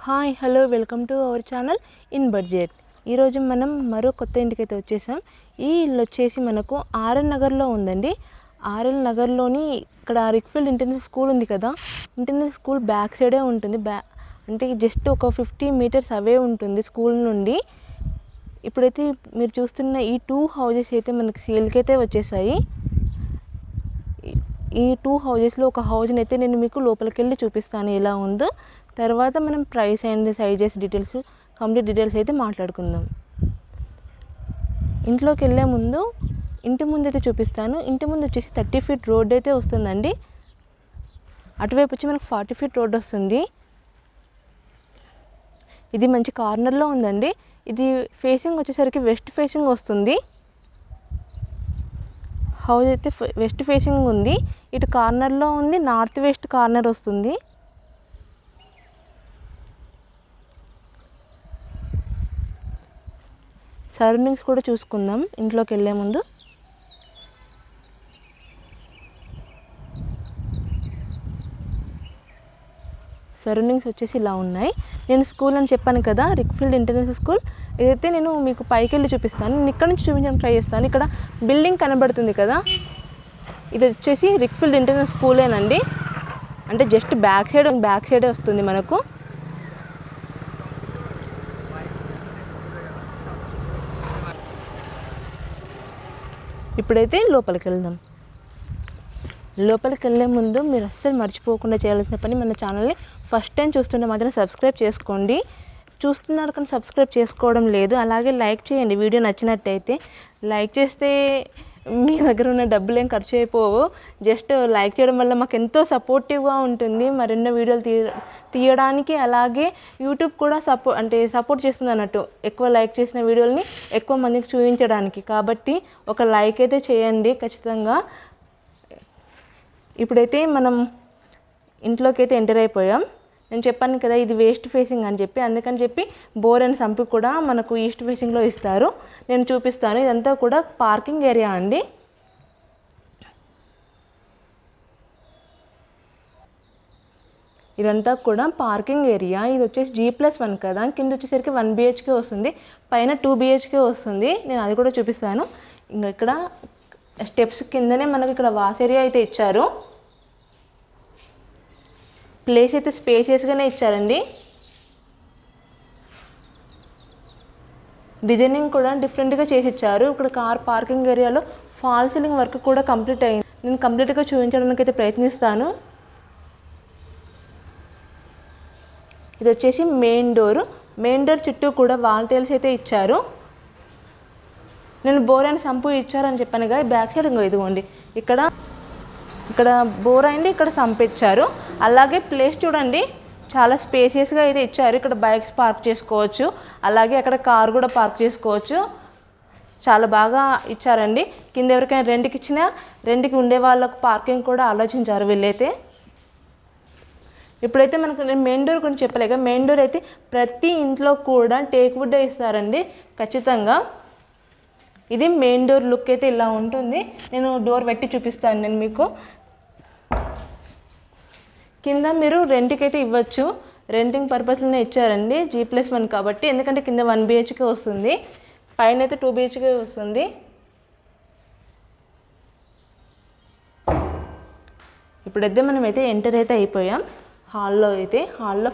Hi hello welcome to our channel in budget. ఈరోజు మనం మరో కొత్త ఇంటికైతే వచ్చేసాం. ఈ ఇల్లు వచ్చేసి మనకు ఆర్ఎల్ నగర్లో ఉందండి. ఆర్ఎల్ నగర్లోని ఇక్కడ రిక్ఫీల్డ్ ఇంటర్నేషనల్ స్కూల్ ఉంది కదా, ఇంటర్నేషనల్ స్కూల్ బ్యాక్ సైడే ఉంటుంది. అంటే జస్ట్ ఒక 50 మీటర్స్ అవే ఉంటుంది స్కూల్ నుండి. ఇప్పుడైతే మీరు చూస్తున్న ఈ 2 హౌజెస్ అయితే మనకి సేల్కి అయితే వచ్చేసాయి. ఈ 2 హౌజెస్లో ఒక హౌజ్ని అయితే నేను మీకు లోపలికి వెళ్ళి చూపిస్తాను ఎలా ఉందో. తర్వాత మనం price and sizes details complete details అయితే మాట్లాడుకుందాం. ఇంట్లోకి వెళ్ళే ముందు ఇంటి ముందు అయితే చూపిస్తాను. ఇంటి ముందు వచ్చేసి 30 ఫీట్ రోడ్ అయితే వస్తుందండి. అటువైపు వచ్చి మనకు 40 ఫీట్ రోడ్ వస్తుంది. ఇది మంచి కార్నర్లో ఉందండి. ఇది ఫేసింగ్ వచ్చేసరికి వెస్ట్ ఫేసింగ్ వస్తుంది. హౌస్ అయితే వెస్ట్ ఫేసింగ్ ఉంది. ఇటు కార్నర్లో ఉంది, నార్త్ వెస్ట్ కార్నర్ వస్తుంది. సరౌండింగ్స్ కూడా చూసుకుందాం ఇంట్లోకి వెళ్ళే ముందు. సరౌండింగ్స్ వచ్చేసి ఇలా ఉన్నాయి. నేను స్కూల్ అని చెప్పాను కదా, రిక్ఫీల్డ్ ఇంటర్నేషనల్ స్కూల్. ఇదైతే నేను మీకు పైకి వెళ్ళి చూపిస్తాను. నేను ఇక్కడ నుంచి చూపించడానికి ట్రై చేస్తాను. ఇక్కడ బిల్డింగ్ కనబడుతుంది కదా, ఇది వచ్చేసి రిక్ఫీల్డ్ ఇంటర్నేషనల్ స్కూలేనండి. అంటే జస్ట్ బ్యాక్ సైడే వస్తుంది మనకు. ఇప్పుడైతే లోపలికి వెళ్దాం. లోపలికి వెళ్ళే ముందు మీరు అస్సలు మర్చిపోకుండా చేయాల్సిన పని, మన ఛానల్ని ఫస్ట్ టైం చూస్తుంటే మాత్రం సబ్స్క్రైబ్ చేసుకోండి. చూస్తున్నారు కానీ సబ్స్క్రైబ్ చేసుకోవడం లేదు. అలాగే లైక్ చేయండి వీడియో నచ్చినట్టయితే. లైక్ చేస్తే మీ దగ్గర ఉన్న డబ్బులు ఏం ఖర్చు అయిపోవు. జస్ట్ లైక్ చేయడం వల్ల మాకు ఎంతో సపోర్టివ్గా ఉంటుంది మరెన్నో వీడియోలు తీయడానికి. అలాగే యూట్యూబ్ కూడా సపోర్ట్ చేస్తుంది అన్నట్టు, ఎక్కువ లైక్ చేసిన వీడియోలని ఎక్కువ మందికి చూపించడానికి. కాబట్టి ఒక లైక్ అయితే చేయండి ఖచ్చితంగా. ఇప్పుడైతే మనం ఇంట్లోకి అయితే ఎంటర్ అయిపోయాం. నేను చెప్పాను కదా ఇది వెస్ట్ ఫేసింగ్ అని చెప్పి, అందుకని చెప్పి బోర్ అండ్ సంప్ కూడా మనకు ఈస్ట్ ఫేసింగ్లో ఇస్తారు. నేను చూపిస్తాను. ఇదంతా కూడా పార్కింగ్ ఏరియా అండి. ఇదంతా కూడా పార్కింగ్ ఏరియా. ఇది వచ్చేసి G+1 కదా, కింద వచ్చేసరికి 1 BHK వస్తుంది, పైన 2 BHK వస్తుంది. నేను అది కూడా చూపిస్తాను. ఇంకా ఇక్కడ స్టెప్స్ కిందనే మనకు ఇక్కడ వాష్ ఏరియా అయితే ఇచ్చారు. ప్లేస్ అయితే స్పేషియస్గానే ఇచ్చారండి. డిజైనింగ్ కూడా డిఫరెంట్గా చేసి ఇచ్చారు. ఇక్కడ కార్ పార్కింగ్ ఏరియాలో ఫాల్ సీలింగ్ వర్క్ కూడా కంప్లీట్ అయింది. నేను కంప్లీట్గా చూపించడానికి అయితే ప్రయత్నిస్తాను. ఇది వచ్చేసి మెయిన్ డోర్ చుట్టూ కూడా వాల్ టైల్స్ అయితే ఇచ్చారు. నేను బోర్ అండ్ సంపు ఇచ్చారని చెప్పాను కదా, బ్యాక్ సైడ్ ఇంకో ఇదిగోండి ఇక్కడ బోర్ అయింది, ఇక్కడ సంపు ఇచ్చారు. అలాగే ప్లేస్ చూడండి చాలా స్పేసియస్గా అయితే ఇచ్చారు. ఇక్కడ బైక్స్ పార్క్ చేసుకోవచ్చు, అలాగే అక్కడ కార్ కూడా పార్క్ చేసుకోవచ్చు. చాలా బాగా ఇచ్చారండి. కింద ఎవరికైనా రెంట్కి ఉండే వాళ్ళకు పార్కింగ్ కూడా ఆలోచించారు వీళ్ళైతే. ఇప్పుడైతే మనకు నేను మెయిన్ డోర్ గురించి చెప్పలేక, మెయిన్ డోర్ అయితే ప్రతి ఇంట్లో కూడా టేక్ వుడ్ ఇస్తారండి ఖచ్చితంగా. ఇది మెయిన్ డోర్ లుక్ అయితే ఇలా ఉంటుంది. నేను డోర్ పెట్టి చూపిస్తాను నేను మీకు. కింద మీరు రెంట్కి అయితే ఇవ్వచ్చు, రెంటింగ్ పర్పస్లోనే ఇచ్చారండి G+1 కాబట్టి. ఎందుకంటే కింద 1 BHK వస్తుంది, పైన అయితే 2 BHK వస్తుంది. ఇప్పుడైతే మనమైతే ఎంటర్ అయితే అయిపోయాం. హాల్లో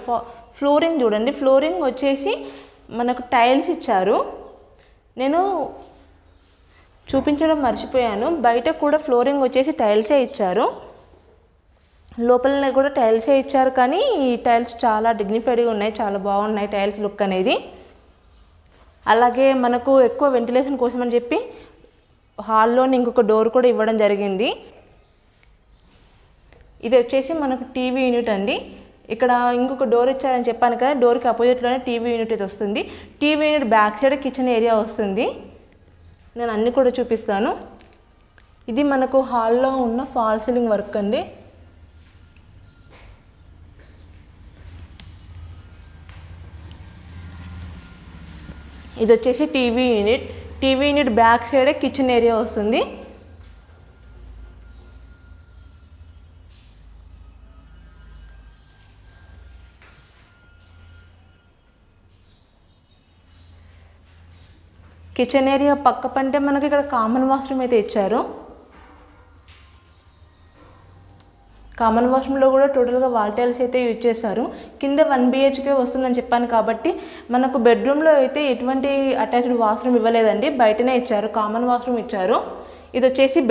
ఫ్లోరింగ్ చూడండి. ఫ్లోరింగ్ వచ్చేసి మనకు టైల్స్ ఇచ్చారు. నేను చూపించడం మర్చిపోయాను, బయట కూడా ఫ్లోరింగ్ వచ్చేసి టైల్సే ఇచ్చారు. లోపల కూడా టైల్సే ఇచ్చారు, కానీ ఈ టైల్స్ చాలా డిగ్నిఫైడ్గా ఉన్నాయి, చాలా బాగున్నాయి టైల్స్ లుక్ అనేది. అలాగే మనకు ఎక్కువ వెంటిలేషన్ కోసం అని చెప్పి హాల్లోని ఇంకొక డోర్ కూడా ఇవ్వడం జరిగింది. ఇది వచ్చేసి మనకు టీవీ యూనిట్ అండి. ఇక్కడ ఇంకొక డోర్ ఇచ్చారని చెప్పాను కదా, డోర్కి అపోజిట్లోనే టీవీ యూనిట్ అయితే వస్తుంది. TV unit back side kitchen area వస్తుంది. నేను అన్నీ కూడా చూపిస్తాను. ఇది మనకు హాల్లో ఉన్న ఫాల్ సీలింగ్ వర్క్ అండి. ఇది వచ్చేసి టీవీ యూనిట్ బ్యాక్ సైడే కిచెన్ ఏరియా వస్తుంది. కిచెన్ ఏరియా పక్క పంటే మనకి ఇక్కడ కామన్ వాష్రూమ్ అయితే ఇచ్చారు. కామన్ వాష్రూమ్లో కూడా టోటల్గా వాల్ టైల్స్ అయితే యూజ్ చేశారు. కింద 1 BHK వస్తుందని చెప్పాను కాబట్టి మనకు బెడ్రూమ్లో అయితే ఎటువంటి అటాచ్డ్ వాష్రూమ్ ఇవ్వలేదండి, బయటనే ఇచ్చారు, కామన్ వాష్రూమ్ ఇచ్చారు. ఇది వచ్చేసి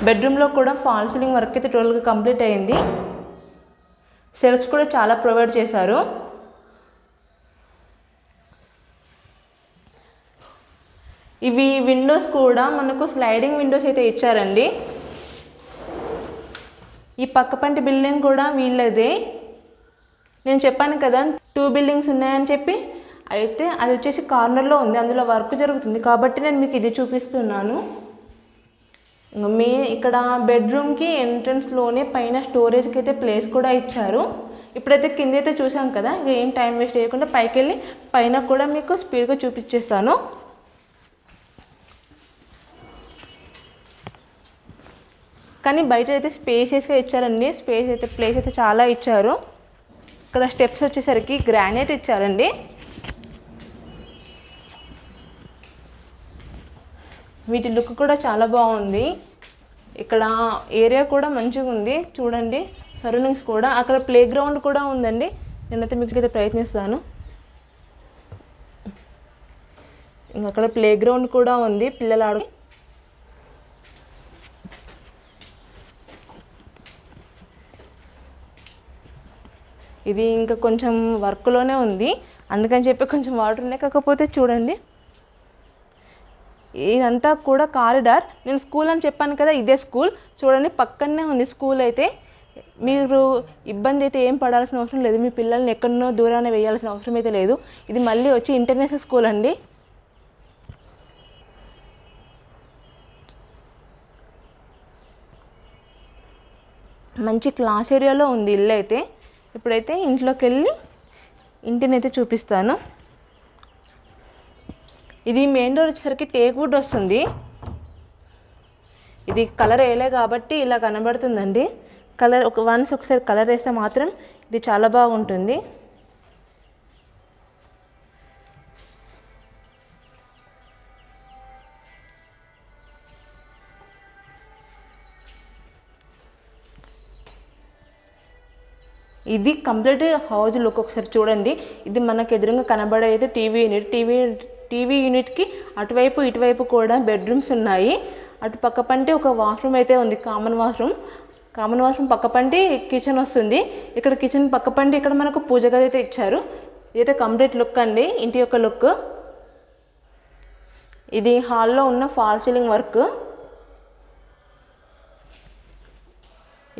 బెడ్రూమ్లో కూడా ఫాల్ సీలింగ్ వర్క్ అయితే టోటల్గా కంప్లీట్ అయింది. సెల్ఫ్స్ కూడా చాలా ప్రొవైడ్ చేశారు. ఇవి విండోస్ కూడా మనకు స్లైడింగ్ విండోస్ అయితే ఇచ్చారండి. ఈ పక్కపంటి బిల్డింగ్ కూడా వీళ్ళదే. నేను చెప్పాను కదా 2 బిల్డింగ్స్ ఉన్నాయని చెప్పి, అయితే అది వచ్చేసి కార్నర్లో ఉంది, అందులో వర్క్ జరుగుతుంది కాబట్టి నేను మీకు ఇది చూపిస్తున్నాను. ఇక్కడ బెడ్రూమ్కి ఎంట్రన్స్లోనే పైన స్టోరేజ్కి అయితే ప్లేస్ కూడా ఇచ్చారు. ఇప్పుడైతే కింద అయితే చూసాం కదా, ఇక ఏం టైం వేస్ట్ చేయకుండా పైకి వెళ్ళి పైన కూడా మీకు స్పీడ్గా చూపించేస్తాను. కానీ బయట అయితే స్పేషియస్గా ఇచ్చారండి, ప్లేస్ అయితే చాలా ఇచ్చారు. ఇక్కడ స్టెప్స్ వచ్చేసరికి గ్రానైట్ ఇచ్చారండి. వీటి లుక్ కూడా చాలా బాగుంది. ఇక్కడ ఏరియా కూడా మంచిగా ఉంది చూడండి, సరౌండింగ్స్ కూడా. అక్కడ ప్లే గ్రౌండ్ కూడా ఉందండి, నేనైతే మీకు అయితే ప్రయత్నిస్తాను. ఇంకా అక్కడ ప్లే గ్రౌండ్ కూడా ఉంది, పిల్లలు ఆడు. ఇది ఇంకా కొంచెం వర్క్లోనే ఉంది, అందుకని చెప్పి కొంచెం వాటర్ ఉన్నాయి. కాకపోతే చూడండి, ఇదంతా కూడా కారిడార్. నేను స్కూల్ అని చెప్పాను కదా, ఇదే స్కూల్. చూడండి పక్కనే ఉంది స్కూల్ అయితే. మీరు ఇబ్బంది అయితే ఏం పడాల్సిన అవసరం లేదు, మీ పిల్లల్ని ఎక్కడనో దూరాన వేయాల్సిన అవసరం అయితే లేదు. ఇది మళ్ళీ వచ్చి ఇంటర్నేషనల్ స్కూల్ అండి. మంచి క్లాస్ ఏరియాలో ఉంది ఇల్లు అయితే. ఇప్పుడైతే ఇంట్లోకి వెళ్ళి ఇంటిని అయితే చూపిస్తాను. ఇది మెయిన్ డోర్ వచ్చేసరికి టేక్ వుడ్ వస్తుంది. ఇది కలర్ వేయలే కాబట్టి ఇలా కనబడుతుందండి. ఒకసారి కలర్ వేస్తే మాత్రం ఇది చాలా బాగుంటుంది. ఇది కంప్లీట్ హౌస్ లుక్ ఒకసారి చూడండి. ఇది మనకు ఎదురుగా కనబడేది టీవీ యూనిట్కి అటువైపు ఇటువైపు కూడా బెడ్రూమ్స్ ఉన్నాయి. అటు పక్క పంటి ఒక వాష్రూమ్ అయితే ఉంది, కామన్ వాష్రూమ్ పక్క పంటి కిచెన్ వస్తుంది. ఇక్కడ కిచెన్ పక్క పంటి ఇక్కడ మనకు పూజ గది అయితే ఇచ్చారు. ఇదైతే కంప్లీట్ లుక్ అండి, ఇంటి యొక్క లుక్. ఇది హాల్లో ఉన్న ఫాల్ సీలింగ్ వర్క్.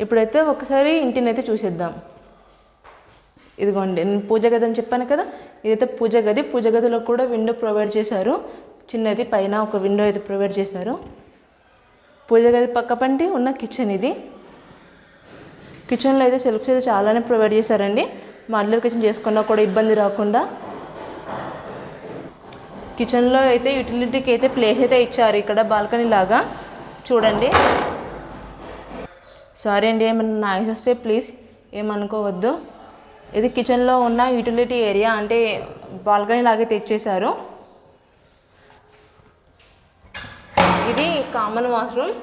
ఇప్పుడైతే ఒకసారి ఇంటిని అయితే చూసేద్దాం. ఇదిగోండి, నేను పూజ గది అని చెప్పాను కదా, ఇదైతే పూజ గదిలో కూడా విండో ప్రొవైడ్ చేశారు, చిన్నది పైన ఒక విండో అయితే ప్రొవైడ్ చేశారు. పూజ గది పక్క పంటి ఉన్న కిచెన్ ఇది. కిచెన్లో అయితే సెల్ఫ్స్ అయితే చాలానే ప్రొవైడ్ చేశారండి, మాడ్యులర్ కిచెన్ చేసుకున్నా కూడా ఇబ్బంది రాకుండా. కిచెన్లో అయితే యూటిలిటీకి అయితే ప్లేస్ అయితే ఇచ్చారు, ఇక్కడ బాల్కనీ లాగా చూడండి. సారీ అండి, ఏమన్నా నాయిస్ వస్తే ప్లీజ్ ఏమనుకోవద్దు. ఇది కిచెన్లో ఉన్న యూటిలిటీ ఏరియా, అంటే బాల్కనీ లాగే తెచ్చేశారు. ఇది కామన్ వాష్రూమ్.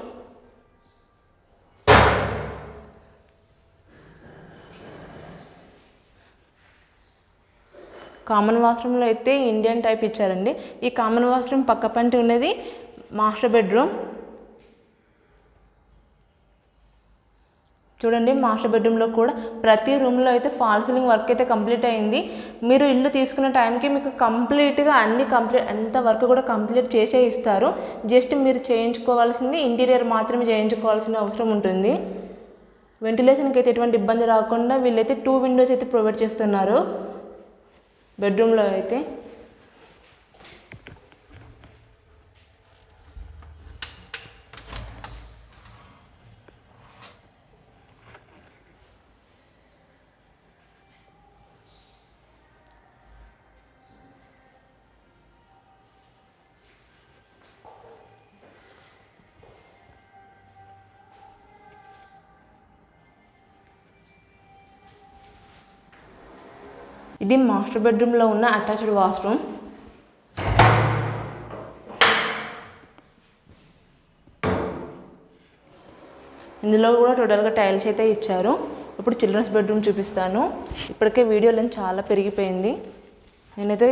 కామన్ వాష్రూమ్లో అయితే ఇండియన్ టైప్ ఇచ్చారండి. ఈ కామన్ వాష్రూమ్ పక్క పంటి ఉన్నది మాస్టర్ బెడ్రూమ్. చూడండి, మాస్టర్ బెడ్రూమ్లో కూడా ప్రతి రూమ్లో అయితే ఫాల్ సీలింగ్ వర్క్ అయితే కంప్లీట్ అయింది. మీరు ఇల్లు తీసుకున్న టైంకి మీకు కంప్లీట్గా అంత వర్క్ కూడా కంప్లీట్ చేసే ఇస్తారు. జస్ట్ మీరు చేయించుకోవాల్సింది ఇంటీరియర్ మాత్రమే చేయించుకోవాల్సిన అవసరం ఉంటుంది. వెంటిలేషన్కి అయితే ఎటువంటి ఇబ్బంది రాకుండా వీళ్ళైతే 2 విండోస్ అయితే ప్రొవైడ్ చేస్తున్నారు బెడ్రూమ్లో అయితే. ఇది మాస్టర్ బెడ్రూమ్లో ఉన్న అటాచ్డ్ వాష్రూమ్. ఇందులో కూడా టోటల్గా టైల్స్ అయితే ఇచ్చారు. ఇప్పుడు చిల్డ్రన్స్ బెడ్రూమ్ చూపిస్తాను. ఇప్పటికే వీడియో లెంత్ చాలా పెరిగిపోయింది. నేనైతే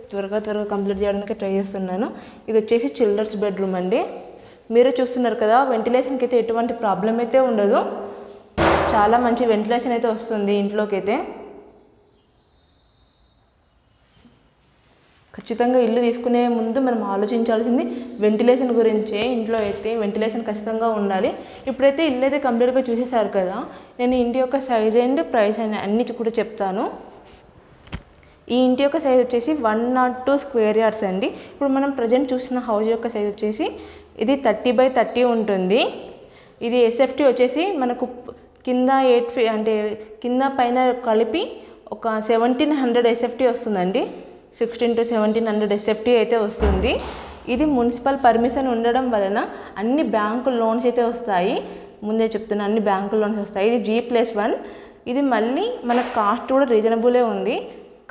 త్వరగా కంప్లీట్ చేయడానికి ట్రై చేస్తున్నాను. ఇది వచ్చేసి చిల్డ్రన్స్ బెడ్రూమ్ అండి. మీరే చూస్తున్నారు కదా, వెంటిలేషన్కి అయితే ఎటువంటి ప్రాబ్లం అయితే ఉండదు. చాలా మంచి వెంటిలేషన్ అయితే వస్తుంది ఇంట్లోకి అయితే. ఖచ్చితంగా ఇల్లు తీసుకునే ముందు మనం ఆలోచించాల్సింది వెంటిలేషన్ గురించే. ఇంట్లో అయితే వెంటిలేషన్ ఖచ్చితంగా ఉండాలి. ఇప్పుడైతే ఇల్లు అయితే కంప్లీట్గా చూసేసారు కదా, నేను ఇంటి యొక్క సైజ్ అండ్ ప్రైస్ అని అన్ని కూడా చెప్తాను. ఈ ఇంటి యొక్క సైజ్ వచ్చేసి 102 స్క్వేర్ యార్డ్స్ అండి. ఇప్పుడు మనం ప్రజెంట్ చూసిన హౌస్ యొక్క సైజ్ వచ్చేసి ఇది 30x30 ఉంటుంది. ఇది ఎస్ఎఫ్టీ వచ్చేసి మనకు కింద 8 feet అంటే కింద పైన కలిపి ఒక 1700 ఎస్ఎఫ్టీ వస్తుందండి. 16 to 1700 ఎస్ఎఫ్టీ అయితే వస్తుంది. ఇది మున్సిపల్ పర్మిషన్ ఉండడం వలన అన్ని బ్యాంకు లోన్స్ అయితే వస్తాయి. ముందే చెప్తున్నా, అన్ని బ్యాంకు లోన్స్ వస్తాయి. ఇది G+1. ఇది మళ్ళీ మన కాస్ట్ కూడా రీజనబులే ఉంది.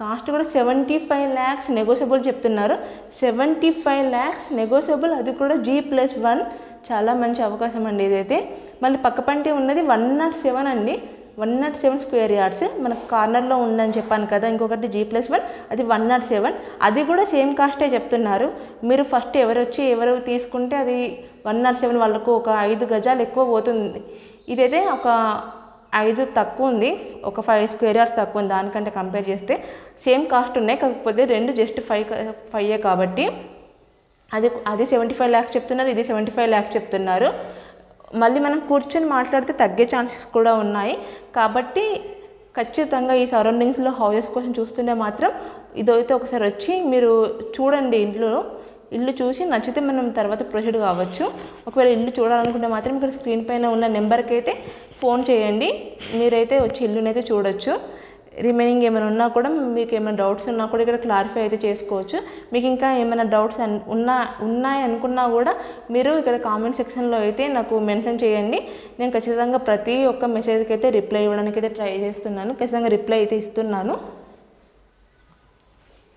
కాస్ట్ కూడా 75 lakhs నెగోషియబుల్ చెప్తున్నారు. 75 lakhs నెగోషియబుల్, అది కూడా G+1. చాలా మంచి అవకాశం అండి ఇదైతే. మళ్ళీ పక్కపంటి ఉన్నది 107 అండి. 107 స్క్వేర్ యార్డ్స్ మనకు కార్నర్లో ఉందని చెప్పాను కదా. ఇంకొకటి G+1, అది 107. అది కూడా సేమ్ కాస్టే చెప్తున్నారు. మీరు ఫస్ట్ ఎవరు తీసుకుంటే అది 107 వాళ్ళకు ఒక 5 గజాలు ఎక్కువ పోతుంది. ఇదైతే ఒక 5 తక్కువ ఉంది, ఒక 5 స్క్వేర్ యార్డ్స్ తక్కువ ఉంది. దానికంటే కంపేర్ చేస్తే సేమ్ కాస్ట్ ఉన్నాయి. కాకపోతే రెండు జస్ట్ 5 కాబట్టి అది 75 lakhs చెప్తున్నారు, ఇది 75 lakhs చెప్తున్నారు. మళ్ళీ మనం కూర్చొని మాట్లాడితే తగ్గే ఛాన్సెస్ కూడా ఉన్నాయి. కాబట్టి ఖచ్చితంగా ఈ సరౌండింగ్స్లో హౌసెస్ కోసం చూస్తుంటే మాత్రం ఇదైతే ఒకసారి వచ్చి మీరు చూడండి. ఇల్లు చూసి నచ్చితే మనం తర్వాత ప్రొసీడ్ కావచ్చు. ఒకవేళ ఇల్లు చూడాలనుకుంటే మాత్రం ఇక్కడ స్క్రీన్ పైన ఉన్న నెంబర్కి అయితే ఫోన్ చేయండి. మీరైతే వచ్చి ఇల్లునైతే చూడొచ్చు. రిమైనింగ్ ఏమైనా ఉన్నా కూడా, మీకు ఏమైనా డౌట్స్ ఉన్నా కూడా ఇక్కడ క్లారిఫై అయితే చేసుకోవచ్చు. మీకు ఇంకా ఏమైనా డౌట్స్ ఉన్నాయి అనుకున్నా కూడా మీరు ఇక్కడ కామెంట్ సెక్షన్లో అయితే నాకు మెన్షన్ చేయండి. నేను ఖచ్చితంగా ప్రతి ఒక్క మెసేజ్కి అయితే రిప్లై ఇవ్వడానికి అయితే ట్రై చేస్తున్నాను. ఖచ్చితంగా రిప్లై అయితే ఇస్తున్నాను.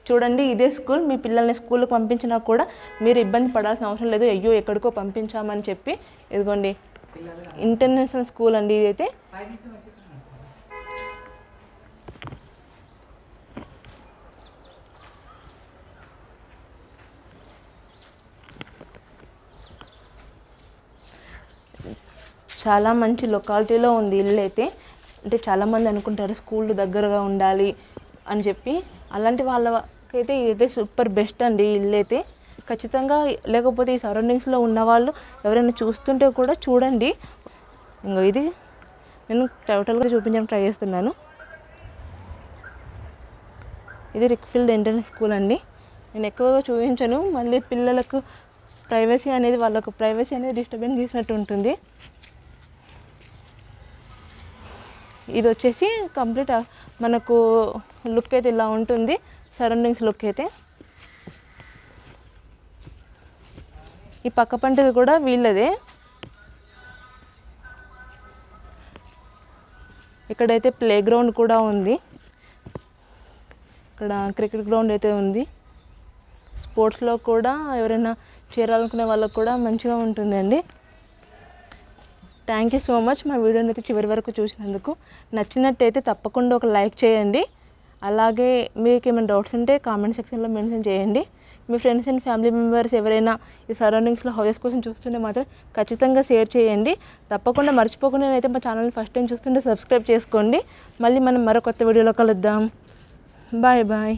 చూడండి, ఇదే స్కూల్. మీ పిల్లల్ని స్కూల్కి పంపించినా కూడా మీరు ఇబ్బంది పడాల్సిన అవసరం లేదు. అయ్యో ఎక్కడికో పంపించామని చెప్పి. ఇదిగోండి, ఇంటర్నేషనల్ స్కూల్ అండి ఇదైతే. చాలా మంచి లొకాలిటీలో ఉంది ఇల్లు అయితే. అంటే చాలామంది అనుకుంటారు స్కూల్ దగ్గరగా ఉండాలి అని చెప్పి. అలాంటి వాళ్ళకైతే ఇదైతే సూపర్ బెస్ట్ అండి ఇల్లు అయితే. ఖచ్చితంగా లేకపోతే ఈ సరౌండింగ్స్లో ఉన్నవాళ్ళు ఎవరైనా చూస్తుంటే కూడా చూడండి. ఇంకో ఇది నేను టోటల్గా చూపించడానికి ట్రై చేస్తున్నాను. ఇది రిక్ఫీల్డ్ ఇంటర్నేషనల్ స్కూల్ అండి. నేను ఎక్కువగా చూపించను, మళ్ళీ పిల్లలకు ప్రైవసీ అనేది డిస్టర్బెన్స్ చేసినట్టు ఉంటుంది. ఇది వచ్చేసి కంప్లీట్ మనకు లుక్ అయితే ఇలా ఉంటుంది. సరౌండింగ్స్ లుక్ అయితే. ఈ పక్క పంటది కూడా వీళ్ళదే. ఇక్కడైతే ప్లే గ్రౌండ్ కూడా ఉంది. ఇక్కడ క్రికెట్ గ్రౌండ్ అయితే ఉంది. స్పోర్ట్స్లో కూడా ఎవరైనా చేరాలనుకునే వాళ్ళకు కూడా మంచిగా ఉంటుందండి. థ్యాంక్ యూ సో మచ్ మా వీడియోని అయితే చివరి వరకు చూసినందుకు. నచ్చినట్టయితే తప్పకుండా ఒక లైక్ చేయండి. అలాగే మీకు ఏమైనా డౌట్స్ ఉంటే కామెంట్ సెక్షన్లో మెన్షన్ చేయండి. మీ ఫ్రెండ్స్ అండ్ ఫ్యామిలీ మెంబర్స్ ఎవరైనా ఈ సరౌండింగ్స్లో హౌసెస్ కోసం చూస్తుంటే మాత్రం ఖచ్చితంగా షేర్ చేయండి. తప్పకుండా మర్చిపోకుండా నేనైతే మా ఛానల్ని ఫస్ట్ టైం చూస్తుంటే సబ్స్క్రైబ్ చేసుకోండి. మళ్ళీ మనం మరో కొత్త వీడియోలో కలుద్దాం. Bye bye.